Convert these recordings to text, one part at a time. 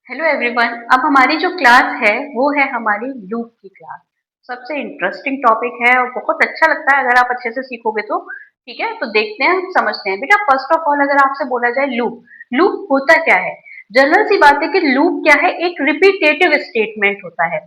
Hello everyone. अब हमारी जो क्लास है वो है हमारी लूप की क्लास। सबसे इंटरेस्टिंग टॉपिक है और बहुत अच्छा लगता है अगर आप अच्छे से सीखोगे तो। ठीक है, तो देखते हैं, समझते हैं। बेटा फर्स्ट ऑफ ऑल अगर आपसे बोला जाए लूप, लूप होता क्या है? जनरल सी बात है कि लूप क्या है, एक रिपीटेटिव स्टेटमेंट होता है।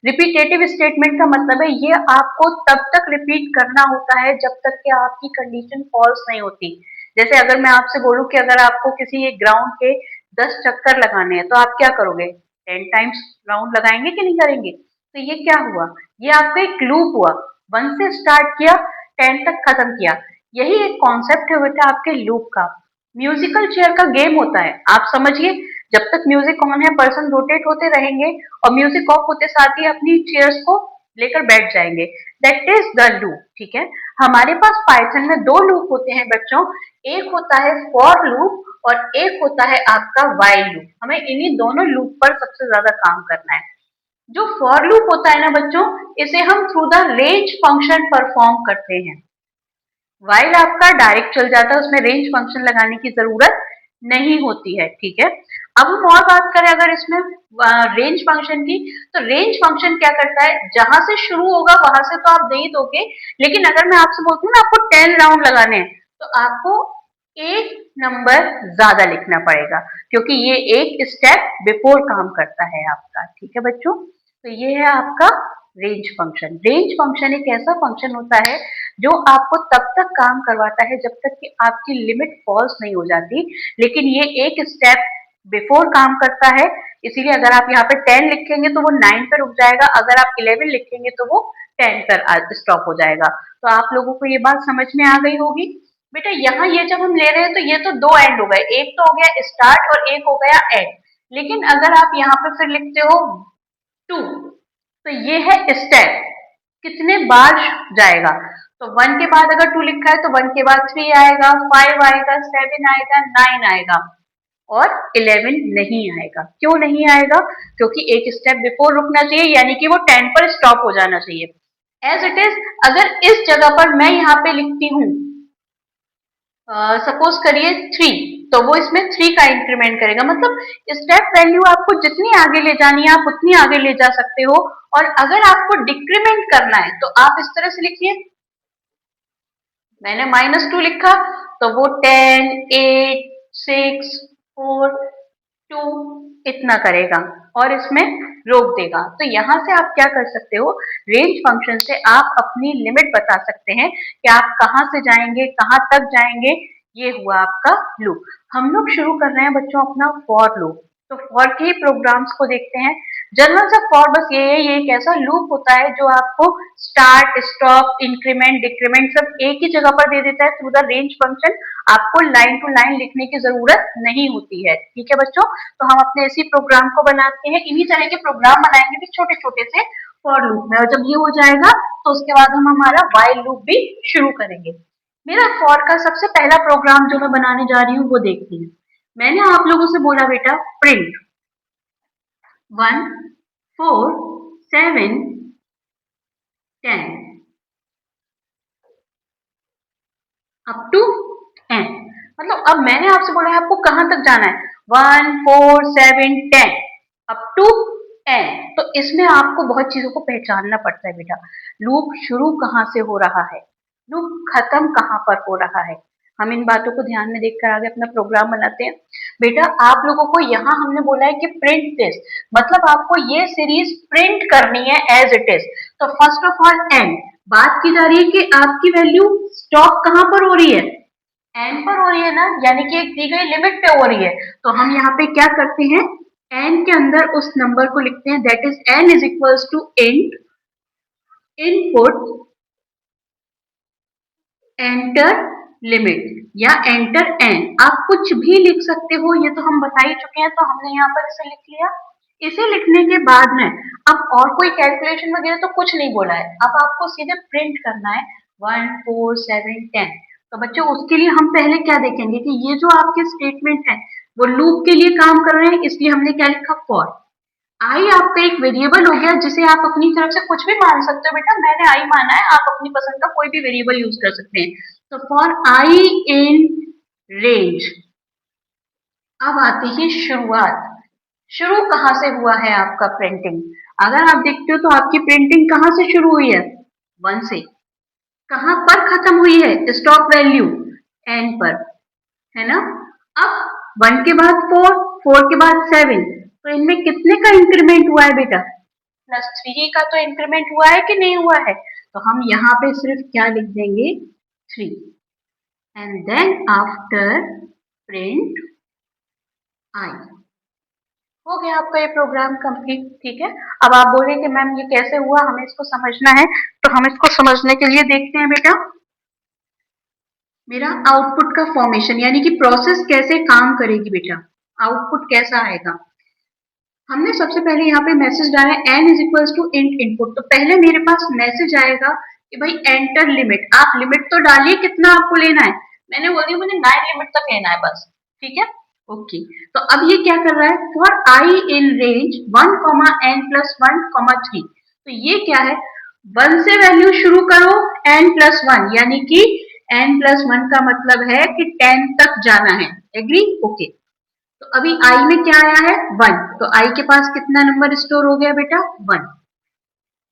रिपीटेटिव स्टेटमेंट का मतलब है ये आपको तब तक रिपीट करना होता है जब तक कि आपकी कंडीशन फॉल्स नहीं होती। जैसे अगर मैं आपसे बोलूं कि अगर आपको किसी एक ग्राउंड के 10 चक्कर लगाने हैं तो आप क्या करोगे? 10 टाइम्स राउंड लगाएंगे कि नहीं करेंगे? तो ये क्या हुआ? ये आपका एक लूप हुआ। 1 से स्टार्ट किया, 10 तक खत्म किया। यही एक कॉन्सेप्ट है बेटा आपके लूप का। म्यूजिकल चेयर का गेम होता है, आप समझिए। जब तक म्यूजिक ऑन है पर्सन रोटेट होते रहेंगे और म्यूजिक ऑफ होते साथ ही अपनी चेयर्स को लेकर बैठ जाएंगे। That is the loop. ठीक है, हमारे पास पाइथन में दो लूप होते हैं बच्चों। एक होता है फॉर लूप और एक होता है आपका व्हाइल लूप। हमें इन्हीं दोनों लूप पर सबसे ज्यादा काम करना है। जो फॉर लूप होता है ना बच्चों, इसे हम through the range function perform करते हैं। व्हाइल आपका डायरेक्ट चल जाता है, उसमें रेंज फंक्शन लगाने की जरूरत नहीं होती है। ठीक है, अब हम और बात करें अगर इसमें रेंज फंक्शन की, तो रेंज फंक्शन क्या करता है, जहां से शुरू होगा वहां से तो आप दे ही दोगे। लेकिन अगर मैं आपसे बोलती हूँ ना आपको 10 राउंड लगाने हैं, तो आपको एक नंबर ज्यादा लिखना पड़ेगा, क्योंकि ये एक स्टेप बिफोर काम करता है आपका। ठीक है बच्चों, तो ये है आपका रेंज फंक्शन। रेंज फंक्शन एक ऐसा फंक्शन होता है जो आपको तब तक काम करवाता है जब तक कि आपकी लिमिट फॉल्स नहीं हो जाती। लेकिन ये एक स्टेप बिफोर काम करता है, इसीलिए अगर आप यहाँ पे 10 लिखेंगे तो वो 9 पर रुक जाएगा, अगर आप 11 लिखेंगे तो वो 10 पर स्टॉप हो जाएगा। तो आप लोगों को ये बात समझ में आ गई होगी। बेटा यहाँ ये जब हम ले रहे हैं तो ये तो दो एंड हो गए, एक तो हो गया स्टार्ट और एक हो गया एंड। लेकिन अगर आप यहाँ पे फिर लिखते हो टू, तो ये है स्टेप, कितने बार जाएगा। तो 1 के बाद अगर 2 लिखा है तो 1 के बाद 3 आएगा, 5 आएगा, 7 आएगा, 9 आएगा और 11 नहीं आएगा। क्यों नहीं आएगा? क्योंकि एक स्टेप बिफोर रुकना चाहिए, यानी कि वो 10 पर स्टॉप हो जाना चाहिए। एज इट इज, अगर इस जगह पर मैं यहाँ पे लिखती हूँ सपोज करिए 3, तो वो इसमें 3 का इंक्रीमेंट करेगा। मतलब स्टेप वैल्यू आपको जितनी आगे ले जानी है आप उतनी आगे ले जा सकते हो। और अगर आपको डिक्रीमेंट करना है तो आप इस तरह से लिखिए। मैंने -2 लिखा तो वो 10, 8, 6, 4, 2 इतना करेगा और इसमें रोक देगा। तो यहाँ से आप क्या कर सकते हो, रेंज फंक्शन से आप अपनी लिमिट बता सकते हैं कि आप कहाँ से जाएंगे, कहाँ तक जाएंगे। ये हुआ आपका लूप। हम लोग शुरू कर रहे हैं बच्चों अपना फॉर लूप। तो फॉर के ही प्रोग्राम्स को देखते हैं। जनरल सा फॉर बस ये है, ये एक ऐसा लूप होता है जो आपको स्टार्ट, स्टॉप, इंक्रीमेंट, डिक्रीमेंट सब एक ही जगह पर दे देता है थ्रू द रेंज फंक्शन। आपको लाइन टू लाइन लिखने की जरूरत नहीं होती है। ठीक है बच्चों, तो हम अपने इसी प्रोग्राम को बनाते हैं, इन्हीं तरह के प्रोग्राम बनाएंगे भी छोटे छोटे से फॉर लूप में। और जब ये हो जाएगा तो उसके बाद हम हमारा व्हाइल लूप भी शुरू करेंगे। मेरा फॉर का सबसे पहला प्रोग्राम जो मैं बनाने जा रही हूँ वो देखते हैं। मैंने आप लोगों से बोला बेटा प्रिंट 1, 4, 7, 10 अप टू एन। मतलब अब मैंने आपसे बोला है आपको कहां तक जाना है, 1, 4, 7, 10 अप टू एन। तो इसमें आपको बहुत चीजों को पहचानना पड़ता है बेटा। लूप शुरू कहाँ से हो रहा है, लूप खत्म कहाँ पर हो रहा है, हम इन बातों को ध्यान में देखकर आगे अपना प्रोग्राम बनाते हैं। बेटा आप लोगों को यहाँ हमने बोला है कि प्रिंट दिस, मतलब आपको ये सीरीज प्रिंट करनी है एज इट इज। तो फर्स्ट ऑफ ऑल एंड, बात की जा रही है कि आपकी वैल्यू स्टॉप कहाँ पर हो रही है, एन पर हो रही है ना, यानी कि एक दी गई लिमिट पे हो रही है। तो हम यहाँ पे क्या करते हैं, एन के अंदर उस नंबर को लिखते हैं, that is n is equals to int input enter limit या एंटर एन। आप कुछ भी लिख सकते हो, ये तो हम बता ही चुके हैं, तो हमने यहाँ पर इसे लिख लिया। इसे लिखने के बाद में अब और कोई कैलकुलेशन वगैरह तो कुछ नहीं बोला है, अब आपको सीधे प्रिंट करना है 1, 4, 7, 10। तो बच्चों उसके लिए हम पहले क्या देखेंगे कि ये जो आपके स्टेटमेंट है वो लूप के लिए काम कर रहे हैं, इसलिए हमने क्या लिखा फॉर। आई आपका एक वेरिएबल हो गया जिसे आप अपनी तरफ से कुछ भी मान सकते हो। बेटा मैंने आई माना है, आप अपनी पसंद का कोई भी वेरिएबल यूज कर सकते हैं। तो फॉर आई इन रेंज, अब आती है शुरुआत। शुरू कहाँ से हुआ है आपका प्रिंटिंग? अगर आप देखते हो तो आपकी प्रिंटिंग कहाँ से शुरू हुई है? 1 से। कहाँ पर खत्म हुई है? स्टॉप वैल्यू n पर, है ना? अब 1 के बाद 4, 4 के बाद 7, तो इनमें कितने का इंक्रीमेंट हुआ है बेटा? प्लस 3 का तो इंक्रीमेंट हुआ है कि नहीं हुआ है? तो हम यहाँ पे सिर्फ क्या लिख देंगे? 3 and then after print I. हो गया आपका ये प्रोग्राम कंप्लीट, ठीक है। अब आप बोल रहे हैं कि मैम ये कैसे हुआ, हमें इसको समझना है, तो हम इसको समझने के लिए देखते हैं बेटा मेरा आउटपुट का फॉर्मेशन, यानी कि प्रोसेस कैसे काम करेगी बेटा, आउटपुट कैसा आएगा। हमने सबसे पहले यहाँ पे मैसेज डाला है n is equals to int input, तो पहले मेरे पास मैसेज आएगा कि भाई एंटर लिमिट, आप लिमिट तो डालिए कितना आपको लेना है। मैंने बोल दिया मुझे 9 लिमिट तक लेना है बस, ठीक है। ओके, तो अब ये क्या कर रहा है, for I in range 1,n+1,3, तो ये क्या है, 1 से वैल्यू शुरू करो n+1, यानी कि n+1 का मतलब है कि 10 तक जाना है, एग्री, ओके। तो अभी i में क्या आया है 1, तो i के पास कितना नंबर स्टोर हो गया बेटा 1,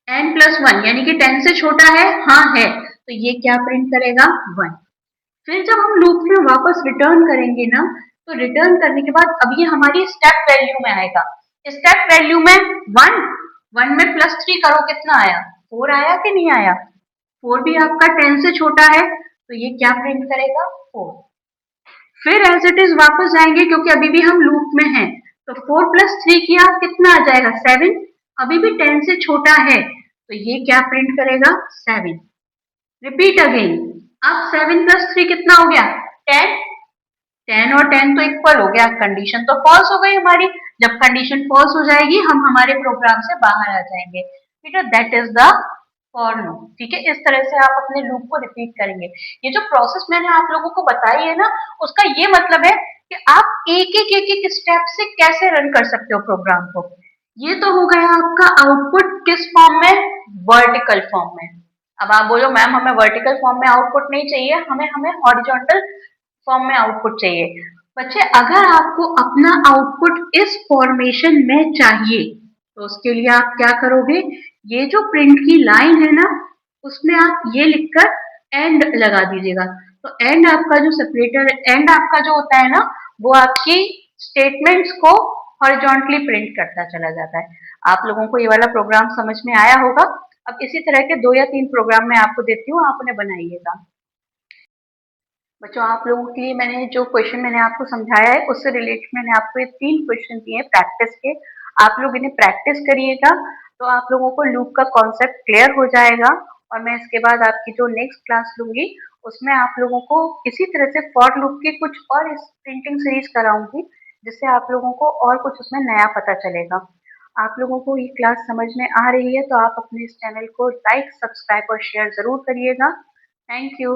n+1 यानी कि 10 से छोटा है, हाँ है, तो ये क्या प्रिंट करेगा 1। फिर जब हम लूप में वापस रिटर्न करेंगे ना, तो रिटर्न करने के बाद अब ये हमारी स्टेप वैल्यू में आएगा। स्टेप वैल्यू में 1, 1 में +3 करो कितना आया 4 आया कि नहीं आया, 4 भी आपका 10 से छोटा है, तो ये क्या प्रिंट करेगा 4। फिर एज इट इज वापस जाएंगे क्योंकि अभी भी हम लूप में हैं, तो 4+3 किया कितना आ जाएगा 7, अभी भी 10 से छोटा है, तो ये क्या प्रिंट करेगा 7। रिपीट अगेन, अब 7+3 कितना हो गया 10, 10 और 10 तो इक्वल हो गया, कंडीशन तो फॉल्स हो गई हमारी। जब कंडीशन फॉल्स हो जाएगी हम हमारे प्रोग्राम से बाहर आ जाएंगे, बेटा that is the for loop, ठीक है। इस तरह से आप अपने लूप को रिपीट करेंगे। ये जो प्रोसेस मैंने आप लोगों को बताई है ना, उसका ये मतलब है कि आप एक एक स्टेप से कैसे रन कर सकते हो प्रोग्राम को। ये तो हो गया आपका आउटपुट किस फॉर्म में, वर्टिकल फॉर्म में। अब आप बोलो मैम हमें वर्टिकल फॉर्म में आउटपुट नहीं चाहिए, हमें हमें हॉरिजॉन्टल फॉर्म में आउटपुट चाहिए। बच्चे अगर आपको अपना आउटपुट इस फॉर्मेशन में चाहिए, तो उसके लिए आप क्या करोगे, ये जो प्रिंट की लाइन है ना, उसमें आप ये लिखकर एंड लगा दीजिएगा। तो एंड आपका जो सेपरेटर, एंड आपका जो होता है ना, वो आपकी स्टेटमेंट्स को हॉरिजॉन्टली प्रिंट करता चला जाता है। आप लोगों को ये वाला प्रोग्राम समझ में आया होगा। अब इसी तरह के 2 या 3 प्रोग्राम मैं आपको देती हूँ, आप उन्हें बनाइएगा। बच्चों आप लोगों के लिए मैंने जो क्वेश्चन मैंने आपको समझाया है उससे रिलेटेड मैंने आपको ये 3 क्वेश्चन दिए हैं प्रैक्टिस के। आप लोग इन्हें प्रैक्टिस करिएगा तो आप लोगों को लूप का कॉन्सेप्ट क्लियर हो जाएगा। और मैं इसके बाद आपकी जो नेक्स्ट क्लास लूंगी उसमें आप लोगों को इसी तरह से फॉर लूप की कुछ और इस प्रिंटिंग सीरीज कराऊंगी, जिससे आप लोगों को और कुछ उसमें नया पता चलेगा। आप लोगों को ये क्लास समझ में आ रही है तो आप अपने इस चैनल को लाइक, सब्सक्राइब और शेयर जरूर करिएगा। Thank you.